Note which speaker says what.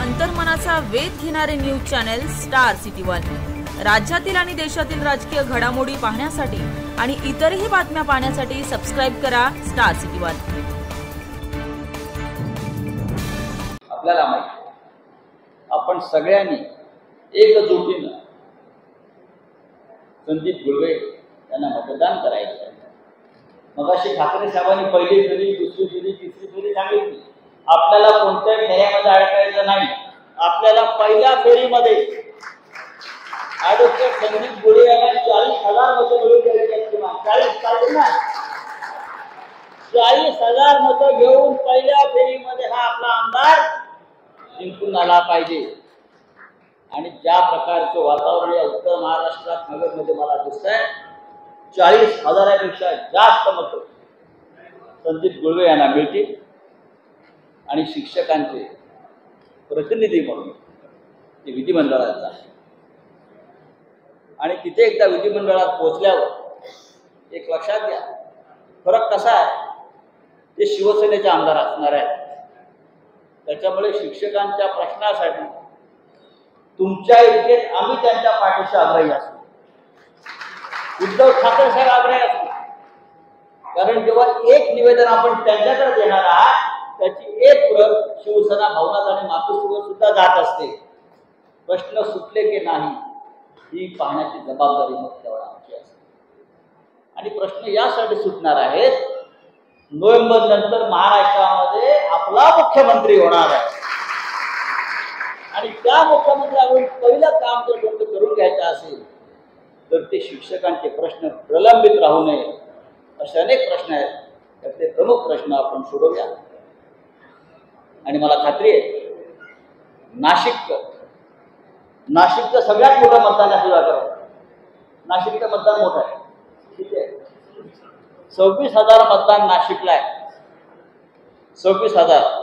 Speaker 1: अंतर्मनाचा वेध घेणारे news channel star city one. राज्यातील आणि देशातील राजकीय घडामोडी पाहण्यासाठी आणि इतरही बातम्या पाहण्यासाठी सबस्क्राइब करा स्टार सिटी वन।
Speaker 2: आपल्याला माहिती आपण सगळ्यांनी एकजुटीने संदीप गुळवे यांना मतदान करायचं आहे। मगाशी ठाकरे साहेबांनी पहिली फेरी, दुसरी फेरी, तिसरी फेरी सांगितली। आपल्याला कोणत्याही फेऱ्यामध्ये अडकायचं नाही। आपल्याला पहिल्या फेरीमध्ये ॲडव्होकेट संदीप गुळवे यांना 40,000 मतं मिळवून द्यायची आहेत। किंवा 40 पाहिजे ना, 40,000 मतं घेऊन पहिल्या फेरीमध्ये हा आपला आमदार जिंकून आला पाहिजे। आणि ज्या प्रकारचं वातावरण या उत्तर महाराष्ट्रात नगरमध्ये मला दिसतंय, 40,000पेक्षा जास्त मतं संदीप गुळवे यांना मिळतील आणि शिक्षकांचे प्रतिनिधी म्हणून ते विधिमंडळात जातील। आणि तिथे एकदा विधिमंडळात पोहोचल्यावर एक लक्षात घ्या, फरक कसा आहे, ते शिवसेनेचे आमदार असणार आहेत। त्याच्यामुळे शिक्षकांच्या प्रश्नासाठी तुमच्या इथे आम्ही त्यांच्या पाठीशी आग्रही असू, उद्धव ठाकरे साहेब आग्रही असू। कारण जेव्हा एक निवेदन आपण त्यांच्याकडे देणार आहात, त्याची एक प्रत शिवसेना भवनात आणि मातोश्रीवर सुद्धा जात असते। प्रश्न सुटले की नाही ही पाहण्याची जबाबदारी मग तेवढा आमची असते। आणि प्रश्न यासाठी सुटणार आहेत, नोव्हेंबर नंतर महाराष्ट्रामध्ये आपला मुख्यमंत्री होणार आहे आणि त्या मुख्यमंत्र्याकडून पहिलं काम जर कोणतं करून घ्यायचं असेल तर ते शिक्षकांचे प्रश्न प्रलंबित राहू नये असे अनेक प्रश्न आहेत। त्यातले प्रमुख प्रश्न आपण सोडवूया। आणि मला खात्री आहे नाशिकचं सगळ्यात मोठं मतदान आहे शिवाकराव। नाशिकचं मतदान मोठं आहे, ठीक आहे। 26,000 मतदान नाशिकला आहे, 26,000।